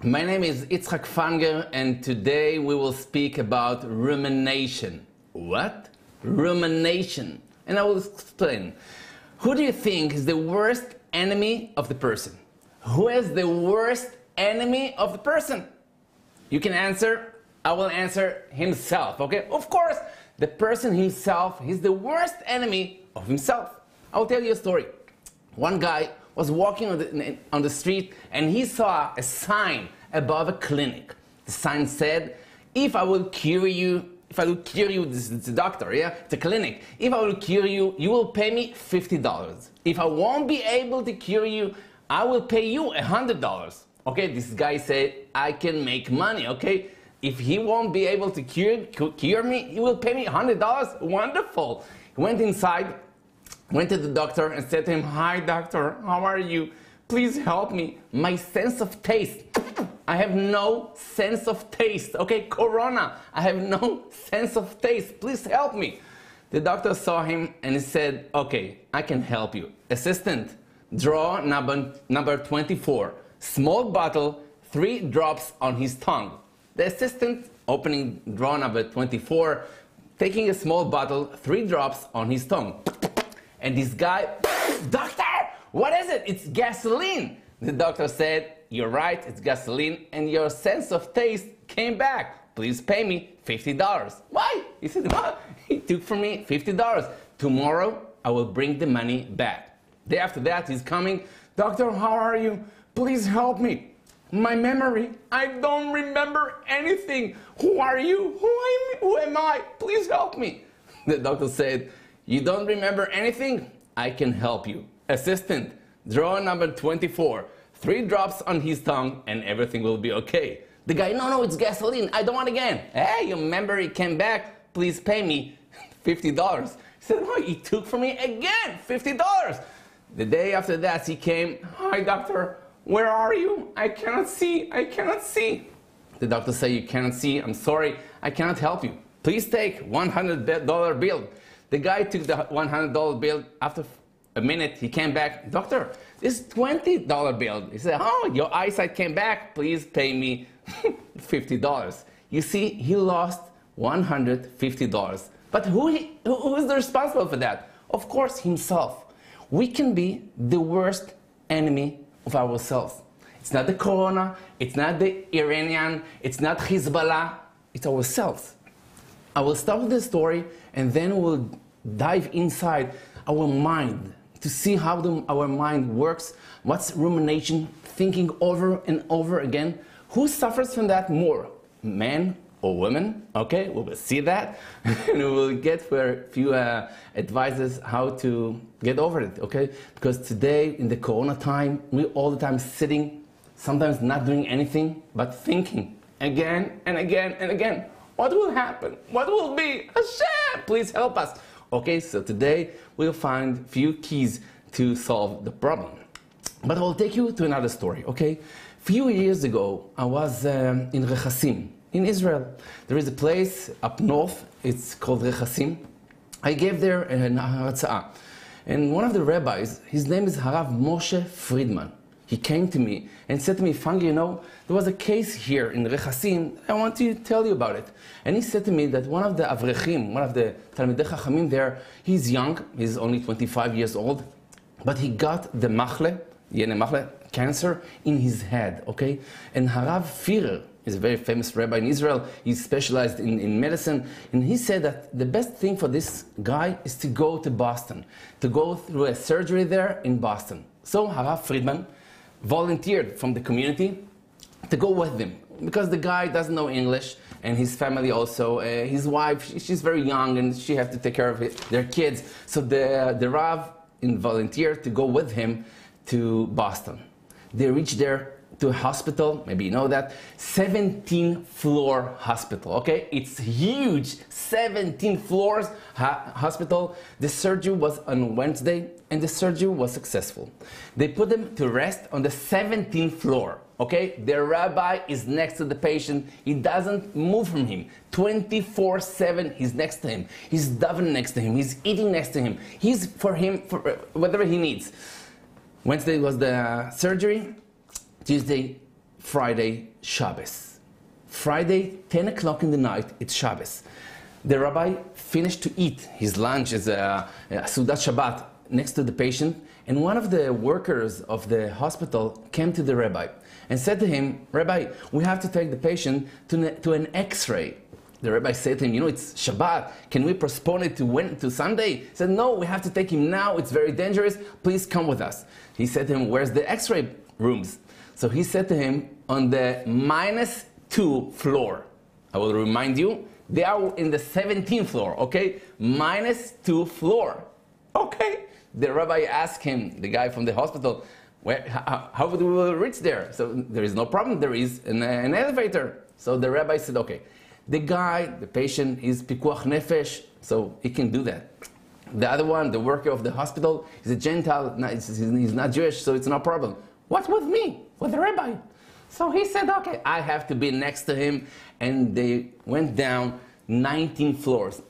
My name is א.ג.ה Fanger, and today we will speak about rumination. What? Rumination. And I will explain. Who do you think is the worst enemy of the person? Who is the worst enemy of the person? You can answer. I will answer himself, okay? Of course, the person himself, he's the worst enemy of himself. I will tell you a story. One guy was walking on the street and he saw a sign above a clinic. The sign said, if I will cure you, this is a doctor, yeah? It's a clinic. If I will cure you, you will pay me $50. If I won't be able to cure you, I will pay you $100. Okay, this guy said, I can make money, okay? If he won't be able to cure me, he will pay me $100. Wonderful. He went inside, went to the doctor and said to him, hi doctor, how are you? Please help me. My sense of taste. I have no sense of taste. Okay, Corona. I have no sense of taste. Please help me. The doctor saw him and he said, okay, I can help you. Assistant, draw number 24. Small bottle, 3 drops on his tongue. The assistant opening draw number 24, taking a small bottle, 3 drops on his tongue. And this guy, doctor, what is it? It's gasoline. The doctor said, you're right, it's gasoline, and your sense of taste came back. Please pay me $50. Why? He said, what? He took from me $50. Tomorrow, I will bring the money back. Day after that, he's coming. Doctor, how are you? Please help me. My memory, I don't remember anything. Who are you? Who am I? Please help me. The doctor said, you don't remember anything? I can help you. Assistant, draw number 24. 3 drops on his tongue and everything will be okay. The guy, no, it's gasoline. I don't want again. Hey, your memory came back. Please pay me $50. He said, oh, he took from me again, $50. The day after that, he came, hi, doctor, where are you? I cannot see. The doctor said, you cannot see. I'm sorry, I cannot help you. Please take $100 bill. The guy took the $100 bill. After a minute, he came back. Doctor, this is $20 bill. He said, oh, your eyesight came back. Please pay me $50. You see, he lost $150. But who is the responsible for that? Of course, himself. We can be the worst enemy of ourselves. It's not the Corona, it's not the Iranian, it's not Hezbollah, it's ourselves. I will start with the story and then we'll dive inside our mind to see how our mind works, what's rumination, thinking over and over again. Who suffers from that more, men or women? Okay, we will see that and we will get for a few advices how to get over it, okay? Because today in the Corona time, we all the time sitting, sometimes not doing anything, but thinking again and again and again. What will happen? What will be? Hashem, please help us. Okay, so today we'll find few keys to solve the problem. But I will take you to another story, okay? Few years ago, I was in Rechasim, in Israel. There is a place up north, it's called Rechasim. I gave there an הרצאה. And one of the rabbis, his name is Harav Moshe Friedman. He came to me and said to me, Fanger, you know, there was a case here in Rechasim, I want to tell you about it. And he said to me that one of the avrechim, one of the Talmidei Chachamim there, he's young, he's only 25 years old, but he got the cancer in his head, okay? And Harav Firer is a very famous rabbi in Israel, he's specialized in medicine, and he said that the best thing for this guy is to go to Boston, to go through a surgery there in Boston. So Harav Friedman volunteered from the community to go with them because the guy doesn't know English and his family also, his wife, she's very young and she has to take care of their kids. So the Rav volunteered to go with him to Boston. They reached there to a hospital, maybe you know that, 17-floor hospital, okay? It's huge, 17 floors hospital. The surgery was on Wednesday and the surgery was successful. They put him to rest on the 17th floor, okay? The rabbi is next to the patient. He doesn't move from him. 24/7, he's next to him. He's davening next to him. He's eating next to him. He's for him, for whatever he needs. Wednesday was the surgery. Tuesday, Friday, Shabbos. Friday, 10 o'clock in the night, it's Shabbos. The rabbi finished to eat his lunch as a Sudat Shabbat next to the patient, and one of the workers of the hospital came to the rabbi and said to him, "Rabbi, we have to take the patient to an X-ray." The rabbi said to him, "You know, it's Shabbat. Can we postpone it to Sunday?" He said, "No, we have to take him now. It's very dangerous. Please come with us." He said to him, "Where's the X-ray rooms?" So he said to him, "On the -2 floor." I will remind you, they are in the 17th floor, okay? -2 floor. Okay. The rabbi asked him, the guy from the hospital, how would we reach there? So there is no problem. There is an elevator. So the rabbi said, okay. The guy, the patient, is pikuach nefesh, so he can do that. The other one, the worker of the hospital, is a Gentile. He's not Jewish, so it's no problem. What's with me? With the rabbi? So he said, okay, I have to be next to him. And they went down 19 floors.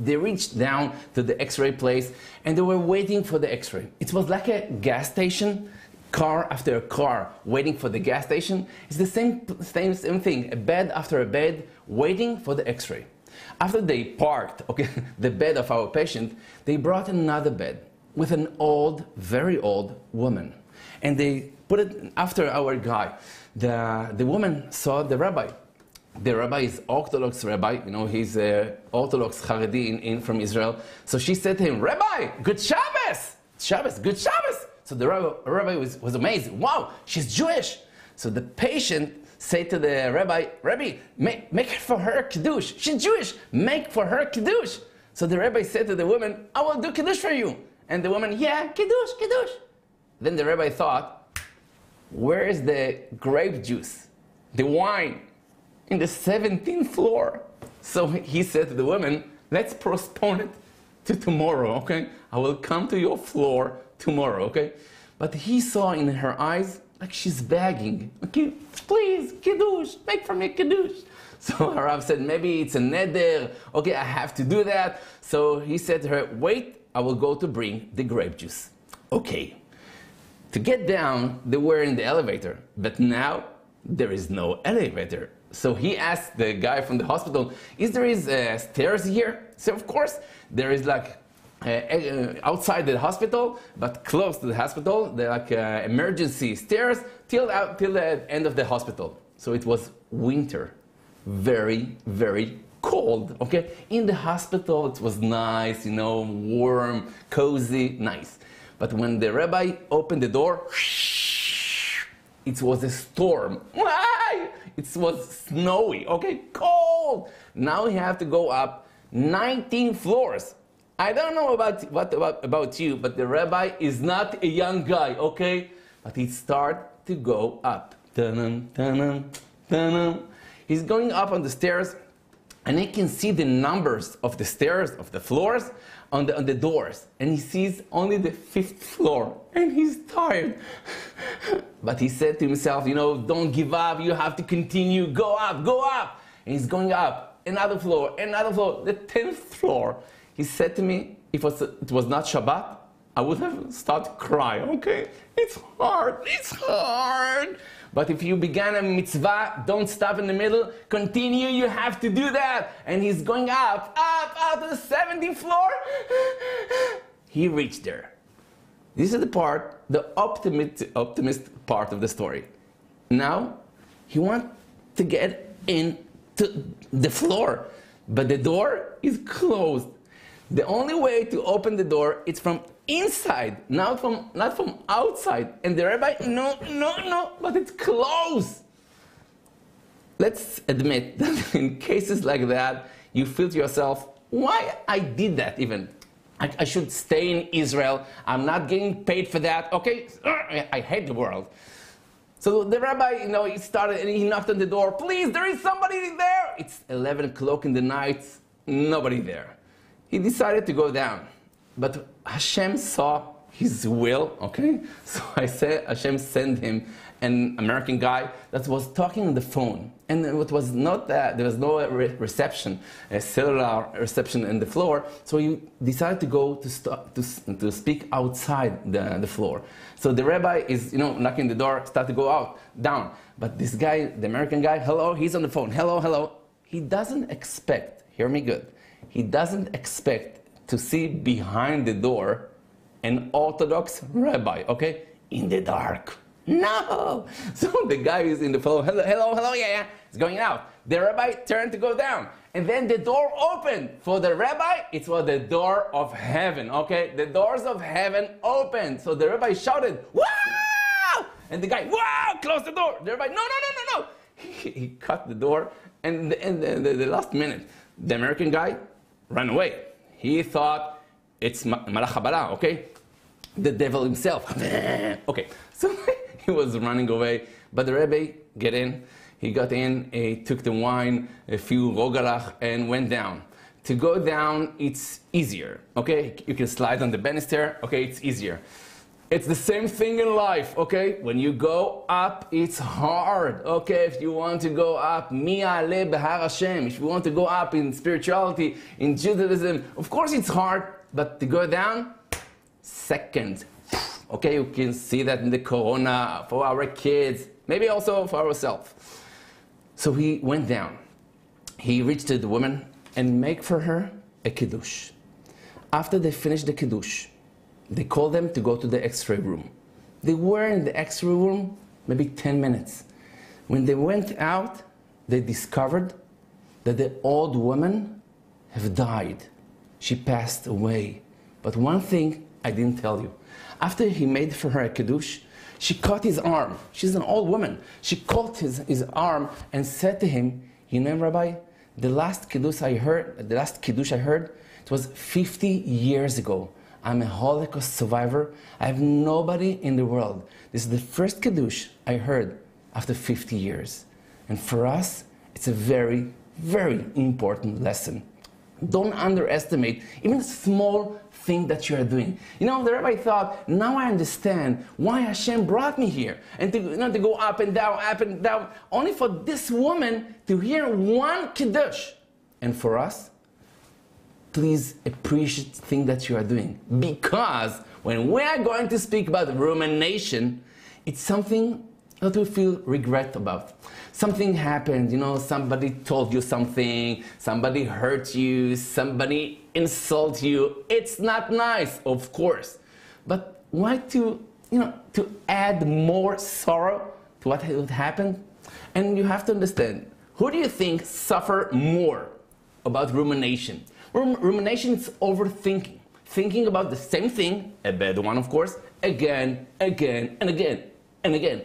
They reached down to the X-ray place, and they were waiting for the X-ray. It was like a gas station, car after a car, waiting for the gas station. It's the same thing, a bed after a bed, waiting for the X-ray. After they parked, okay, the bed of our patient, they brought another bed with an old, very old woman. And they put it after our guy. The woman saw the rabbi. The rabbi is Orthodox rabbi, you know, he's Orthodox Haredi from Israel. So she said to him, "Rabbi, good Shabbos! Shabbos, good Shabbos!" So the rabbi was amazed. Wow, she's Jewish. So the patient said to the rabbi, "Rabbi, make for her kiddush. She's Jewish. Make for her kiddush." So the rabbi said to the woman, "I will do kiddush for you." And the woman, "Yeah, kiddush, kiddush." Then the rabbi thought, where is the grape juice, the wine? In the 17th floor. So he said to the woman, "Let's postpone it to tomorrow, okay? I will come to your floor tomorrow, okay?" But he saw in her eyes like she's begging, "Okay, please, kiddush, make for me kiddush." So her Rav said, "Maybe it's a neder, okay, I have to do that." So he said to her, "Wait, I will go to bring the grape juice." Okay. To get down, they were in the elevator, but now there is no elevator. So he asked the guy from the hospital, "Is there stairs here?" So of course, there is like outside the hospital, but close to the hospital, they're like emergency stairs till the end of the hospital. So it was winter, very, very cold, okay? In the hospital, it was nice, you know, warm, cozy, nice. But when the rabbi opened the door, it was a storm. It was snowy, okay, cold. Now we have to go up 19 floors. I don't know about you, but the rabbi is not a young guy, okay? But he started to go up. Dun-dun, dun-dun, dun-dun. He's going up on the stairs, and he can see the numbers of the stairs, of the floors, on the doors. And he sees only the 5th floor, and he's tired. But he said to himself, you know, don't give up, you have to continue, go up, go up. And he's going up, another floor, the 10th floor. He said to me, if it was not Shabbat, I would have started crying, okay? It's hard. But if you began a mitzvah, don't stop in the middle, continue, you have to do that. And he's going up to the 17th floor. He reached there. This is the part, the optimist part of the story. Now, he wants to get into the floor, but the door is closed. The only way to open the door is from inside, not from outside. And the rabbi, no, but it's closed. Let's admit that in cases like that, you feel to yourself, why I did that even? I should stay in Israel. I'm not getting paid for that, okay? I hate the world. So the rabbi, you know, he started and he knocked on the door. Please, there is somebody there. It's 11 o'clock in the night, nobody there. He decided to go down. But Hashem saw his will, okay? So I say Hashem sent him an American guy that was talking on the phone. And it was not that, there was no reception, a cellular reception in the floor, so he decided to go to speak outside the floor. So the rabbi is, knocking the door, start to go down. But this guy, the American guy, hello, he's on the phone, hello, hello. He doesn't expect, hear me good, he doesn't expect to see behind the door an Orthodox rabbi, okay? In the dark. No! So the guy is in the phone, hello, hello, hello, yeah, it's going out. The rabbi turned to go down. And then the door opened. For the rabbi, it was the door of heaven, okay? The doors of heaven opened. So the rabbi shouted, wow! And the guy, wow, close the door. The rabbi, no. He cut the door. And the last minute, the American guy ran away. He thought it's Malach HaBala, okay? The devil himself. Okay, so he was running away. But the rabbi got in. He got in, he took the wine, a few rogalach, and went down. To go down, it's easier, okay? You can slide on the banister, okay? It's easier. It's the same thing in life, okay? When you go up, it's hard, okay? If you want to go up, mi'aleh behar Hashem. If you want to go up in spirituality, in Judaism, of course it's hard, but to go down, second. Okay, you can see that in the corona, for our kids, maybe also for ourselves. So he went down. He reached to the woman and made for her a kiddush. After they finished the kiddush, they called them to go to the x-ray room. They were in the x-ray room maybe 10 minutes. When they went out, they discovered that the old woman have died. She passed away. But one thing I didn't tell you. After he made for her a kiddush, she caught his arm. She's an old woman. She caught his arm and said to him, Rabbi, the last kiddush I heard, it was 50 years ago. I'm a Holocaust survivor. I have nobody in the world. This is the first kiddush I heard after 50 years. And for us, it's a very, very important lesson. Don't underestimate even a small thing that you are doing. The rabbi thought, now I understand why Hashem brought me here. And to go up and down, only for this woman to hear one kiddush. And for us, please appreciate the thing that you are doing. Because when we are going to speak about rumination, it's something that we feel regret about. Something happened, somebody told you something, somebody hurt you, somebody insult you. It's not nice, of course. But why to add more sorrow to what happened? And you have to understand, who do you think suffer more about rumination? Rumination is overthinking. Thinking about the same thing, a bad one of course, again, and again.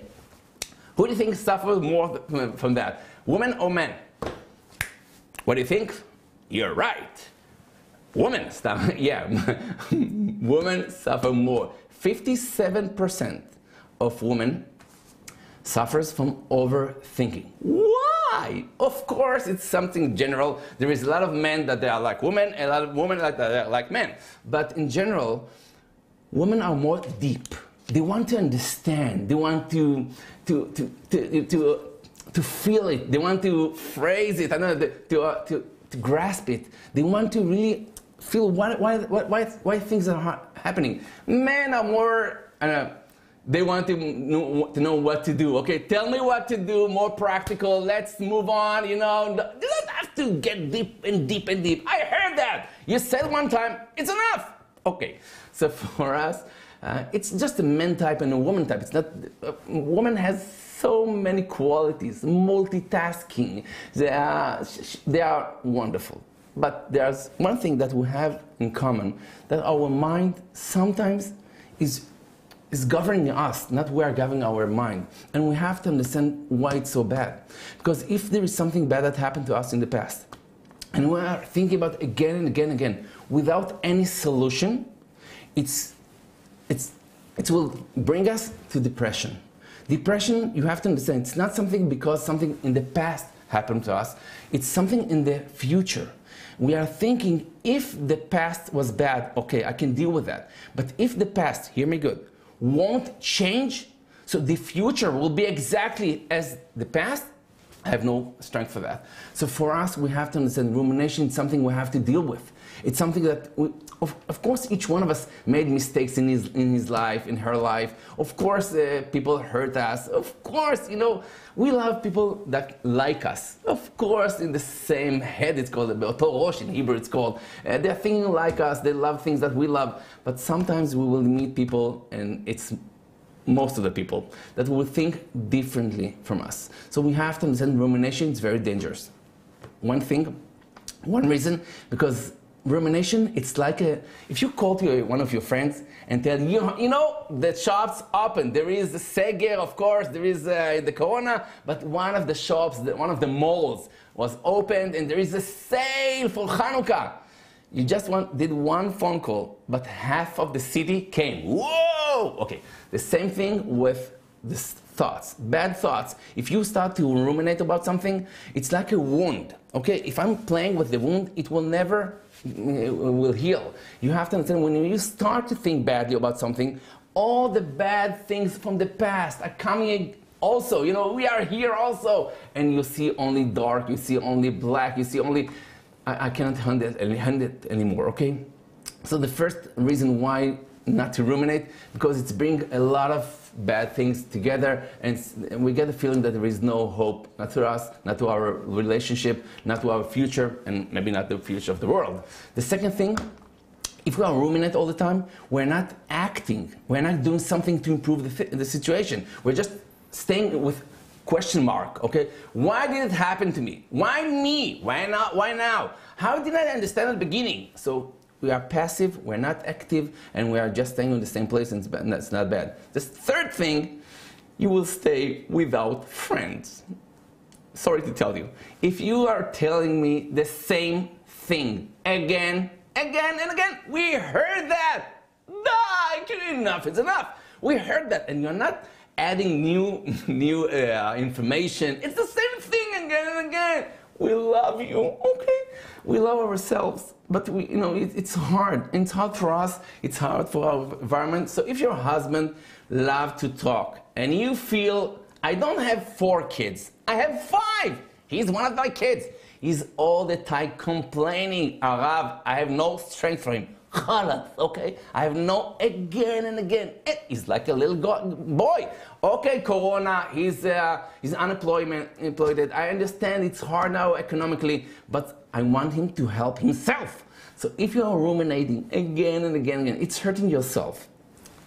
Who do you think suffers more from that? Women or men? What do you think? You're right. Women suffer, women suffer more. 57% of women suffers from overthinking. Why? Of course, it's something general. There is a lot of men that they are like women, a lot of women that they are like men. But in general, women are more deep. They want to understand. They want to feel it. They want to phrase it. I don't know, to grasp it. They want to really feel why things are happening. Men are more. They want to know what to do. Okay, tell me what to do. More practical. Let's move on. You don't have to get deep and deep and deep. I heard that. You said one time. It's enough. Okay. So for us. It's just a man type and a woman type. It's not. A woman has so many qualities, multitasking. They are wonderful. But there's one thing that we have in common, that our mind sometimes is governing us, not we are governing our mind. And we have to understand why it's so bad. Because if there is something bad that happened to us in the past, and we are thinking about it again and again and again, without any solution, it will bring us to depression. Depression, you have to understand, it's not something because something in the past happened to us. It's something in the future. we are thinking if the past was bad, okay, I can deal with that. But if the past, hear me good, won't change, so the future will be exactly as the past, I have no strength for that. So for us, we have to understand rumination is something we have to deal with. It's something that, of course, each one of us made mistakes in his life, in her life. Of course, people hurt us. Of course, you know, we love people that like us. Of course, in the same head, it's called, Rosh in Hebrew, it's called. They're thinking like us, they love things that we love. But sometimes we will meet people, and it's most of the people, that will think differently from us. So we have to understand rumination is very dangerous. One reason, because rumination, it's like if you call to one of your friends and tell you know, the shop's open, there is the Seger, of course, there is the Corona, but one of the shops, one of the malls was opened and there is a sale for Hanukkah. You just did one phone call, but half of the city came. Whoa! Okay, the same thing with the thoughts, bad thoughts. If you start to ruminate about something, it's like a wound. Okay, if I'm playing with the wound, it will never heal. You have to understand, when you start to think badly about something, all the bad things from the past are coming also. You know, we are here also. And you see only dark, you see only black, you see only... I cannot handle it anymore, okay? So the first reason why not to ruminate, because it's bringing a lot of bad things together, and we get the feeling that there is no hope, not to us, not to our relationship, not to our future, and maybe not the future of the world. The second thing, if we are ruminate all the time, we're not acting, we're not doing something to improve the situation. We're just staying with question mark, okay? Why did it happen to me? Why me? Why not? Why now? How did I understand at the beginning? So we are passive, we're not active, and we are just staying in the same place, and that's not bad. The third thing, you will stay without friends. Sorry to tell you. If you are telling me the same thing again, and again, we heard that. Enough is enough. We heard that, and you're not adding new information. It's the same thing again and again. We love you, okay? We love ourselves, but it's hard. It's hard for us. It's hard for our environment. So if your husband loves to talk and you feel, I don't have 4 kids, I have 5. He's one of my kids. He's all the time complaining, Arav, I have no strength for him. Okay, I have no again and again. He's like a little boy. Okay, Corona, he's unemployed. I understand it's hard now economically, but I want him to help himself. So if you are ruminating again and again, it's hurting yourself.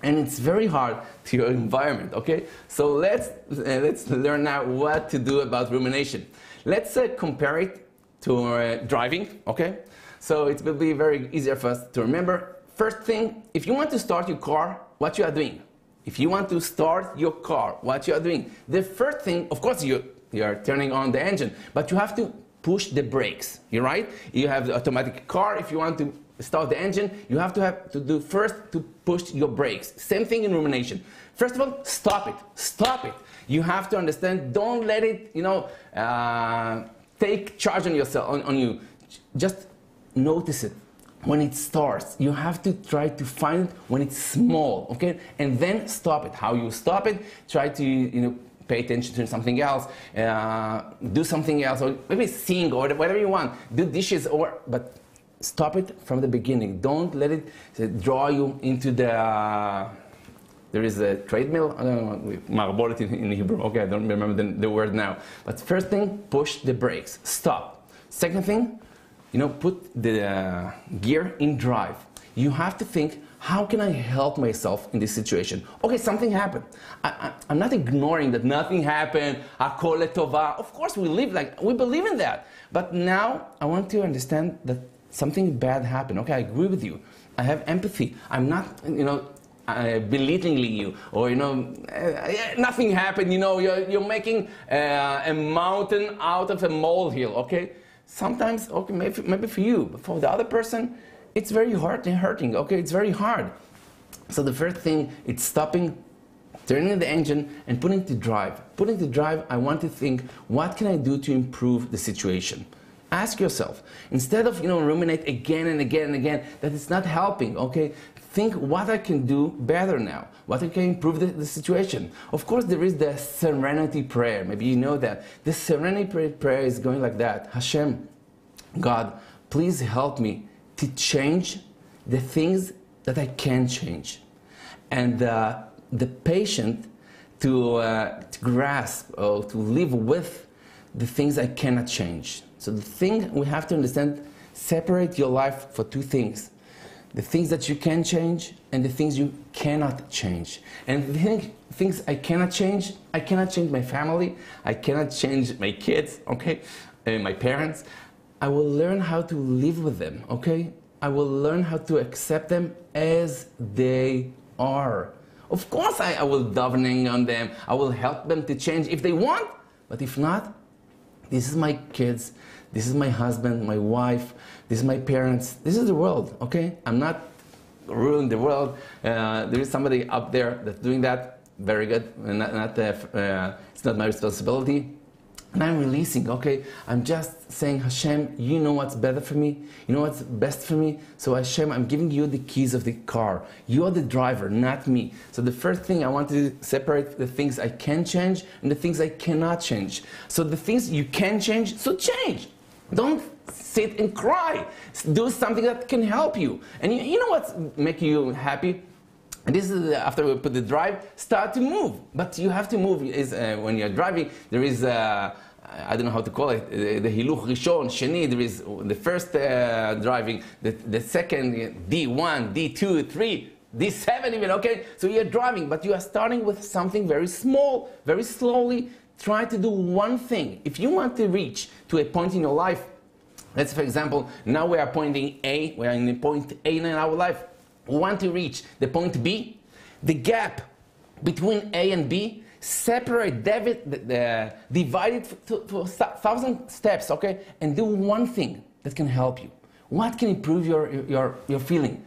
And it's very hard to your environment, okay? So let's learn now what to do about rumination. Let's compare it to driving, okay? So it will be very easier for us to remember. First thing, if you want to start your car, what you are doing? If you want to start your car, what you are doing? The first thing, of course, you are turning on the engine, but you have to push the brakes, you're right? You have the automatic car. If you want to start the engine, you have to do first to push your brakes. Same thing in rumination. First of all, stop it. Stop it. You have to understand, don't let it, take charge on yourself, on you. Just notice it when it starts. You have to try to find it when it's small, okay? And then stop it. How you stop it? Try to, pay attention to something else, do something else, or maybe sing, or whatever you want. Do dishes, but stop it from the beginning. Don't let it draw you into the... There is a treadmill, I don't know, marbolet in Hebrew. Okay, I don't remember the word now. But first thing, push the brakes. Stop. Second thing, put the gear in drive. You have to think, how can I help myself in this situation? Okay, something happened. I'm not ignoring that nothing happened. Hakol letova. Of course, we believe in that. But now I want to understand that something bad happened. Okay, I agree with you. I have empathy. I'm not, belittling you, or nothing happened. You're making a mountain out of a molehill. Okay. Sometimes, okay, maybe for you, but for the other person, it's very hard and hurting, okay? It's very hard. So the first thing, it's stopping, turning the engine, and putting to drive. Putting to drive, I want to think, what can I do to improve the situation? Ask yourself, instead of, ruminate again and again and again, that it's not helping, okay? Think what I can do better now, what I can improve the situation. Of course, there is the Serenity Prayer. Maybe you know that. The Serenity Prayer is going like that. Hashem, God, please help me to change the things that I can change. And the patient to grasp or to live with the things I cannot change. So the thing we have to understand, separate your life for two things. The things that you can change and the things you cannot change. And the things I cannot change my family, I cannot change my kids, okay, my parents. I will learn how to live with them, okay? I will learn how to accept them as they are. Of course I will davening on them, I will help them to change if they want, but if not, this is my kids, this is my husband, my wife, this is my parents, this is the world, okay? I'm not ruining the world. There is somebody up there that's doing that, very good, it's not my responsibility. And I'm releasing, okay? I'm just saying, Hashem, you know what's better for me? You know what's best for me? So Hashem, I'm giving you the keys of the car. You are the driver, not me. So the first thing, I want to separate the things I can change and the things I cannot change. So the things you can change, so change. Don't sit and cry. Do something that can help you. And you know what's making you happy? And this is after we put the drive, start to move. But you have to move. When you're driving, there is, I don't know how to call it, the hiluch rishon, sheni, there is the first driving, the second, D1, D2, 3, D7 even, okay? So you're driving, but you are starting with something very small, very slowly. Try to do one thing. If you want to reach to a point in your life, let's for example, now we are pointing A, we are in the point A in our life. We want to reach the point B, the gap between A and B, separate, divide it to 1,000 steps, okay? And do one thing that can help you. What can improve your feeling?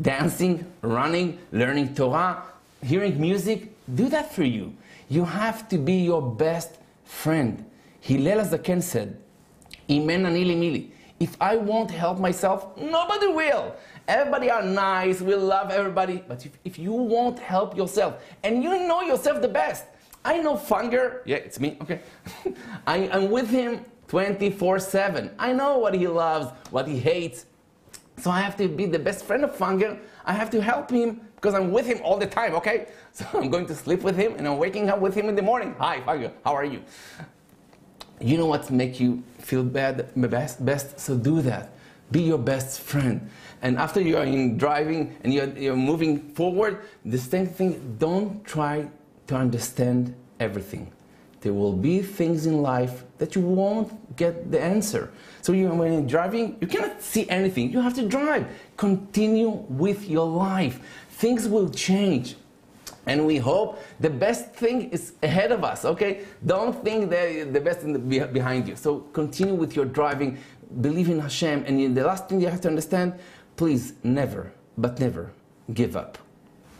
Dancing, running, learning Torah, hearing music, do that for you. You have to be your best friend. Hillel HaZaken said, Imen ani li mili. If I won't help myself, nobody will. Everybody are nice, we love everybody, but if you won't help yourself, and you know yourself the best. I know Fanger, yeah, it's me, okay. I'm with him 24/7. I know what he loves, what he hates. So I have to be the best friend of Fanger. I have to help him because I'm with him all the time, okay? So I'm going to sleep with him and I'm waking up with him in the morning. Hi, Fanger, how are you? You know what makes you feel best, so do that. Be your best friend. And after you are in driving and you're moving forward, the same thing, don't try to understand everything. There will be things in life that you won't get the answer. So when you're driving, you cannot see anything. You have to drive. Continue with your life. Things will change. And we hope the best thing is ahead of us, okay? Don't think that the best is behind you. So continue with your driving. Believe in Hashem. And the last thing you have to understand, please never, but never give up.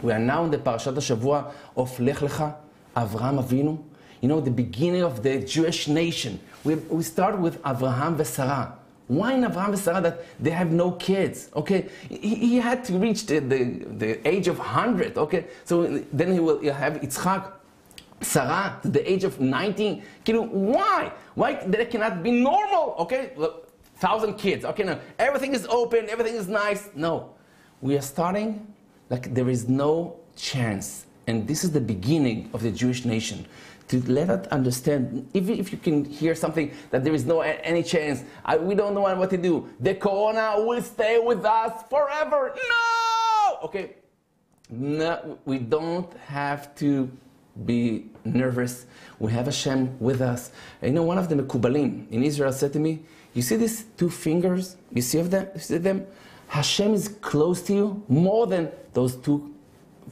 We are now in the Parashat HaShavua of א.ג.ה, Avraham Avinu. You know, the beginning of the Jewish nation. We start with Avraham and Sarah. Why in Avraham and Sarah that they have no kids? Okay, he had to reach the age of 100. Okay, so then he'll have Yitzchak, Sarah to the age of 19. Why? Why that cannot be normal? Okay, look, 1,000 kids. Okay, now everything is open, everything is nice. No, we are starting like there is no chance, and this is the beginning of the Jewish nation. To let us understand, even if you can hear something that there is no any chance, we don't know what to do. The corona will stay with us forever. No! Okay, no, we don't have to be nervous. We have Hashem with us. And you know, one of the Mekubalim in Israel said to me, you see these two fingers? You see them? You see them? Hashem is close to you more than those two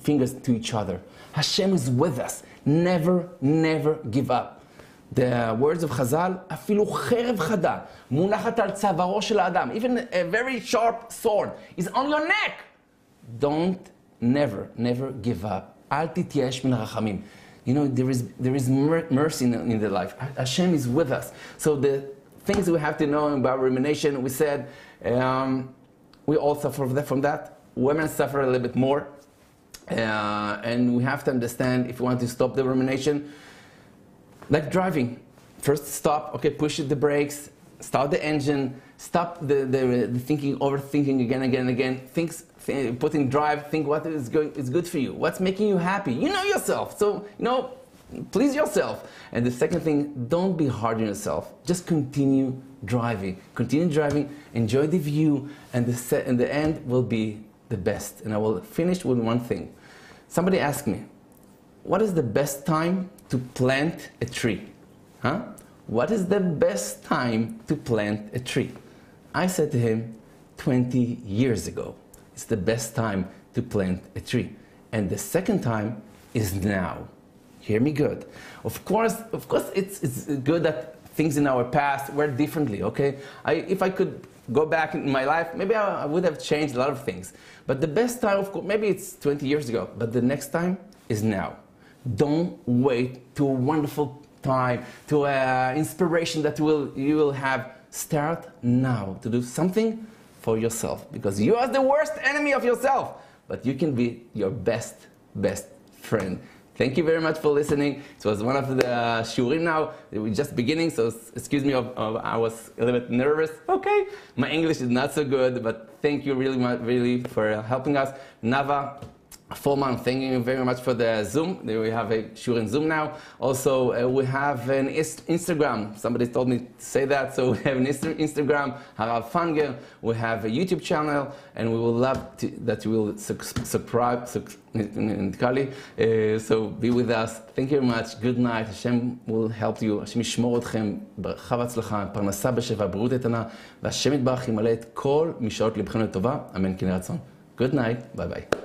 fingers to each other. Hashem is with us. Never, never give up. The words of Chazal, אפילו חרב חדה, מונחת על צווארו של האדם. Even a very sharp sword is on your neck. Don't, never, never give up. אל תתייאש מן הרחמים. You know, there is mercy in the life. Hashem is with us. So the things we have to know about rumination. We said we all suffer from that. Women suffer a little bit more. And we have to understand, if we want to stop the rumination, like driving. First stop, okay, push the brakes, start the engine, stop the thinking, overthinking again and again. Put in drive, think what is good for you, what's making you happy. You know yourself, so please yourself. And the second thing, don't be hard on yourself. Just continue driving. Continue driving, enjoy the view, and the end will be the best. And I will finish with one thing. Somebody asked me, what is the best time to plant a tree? Huh? What is the best time to plant a tree? I said to him, 20 years ago. It's the best time to plant a tree. And the second time is now. Hear me good. Of course, it's good that things in our past were differently, okay? If I could go back in my life, maybe I would have changed a lot of things. But the best time, of course, maybe it's 20 years ago, but the next time is now. Don't wait to a wonderful time, to an inspiration that you will have. Start now to do something for yourself, because you are the worst enemy of yourself, but you can be your best friend. Thank you very much for listening. It was one of the shiurim now. We're just beginning, so excuse me, I was a little bit nervous. Okay, my English is not so good, but thank you really for helping us. Nava Foreman, thank you very much for the Zoom. We have a shiur in Zoom now. Also, we have an Instagram. Somebody told me to say that, so we have an Instagram, Rabbi Fanger. We have a YouTube channel, and we will love that you will subscribe. So be with us. Thank you very much. Good night. Hashem will help you. השם ישמור אתכם. ברכה והצלחה, פרנסה בשפע, בריאות איתנה, והשם יתברך ימלא את כל משעות לבכם לטובה. אמן כן יהי רצון. Good night. Bye bye.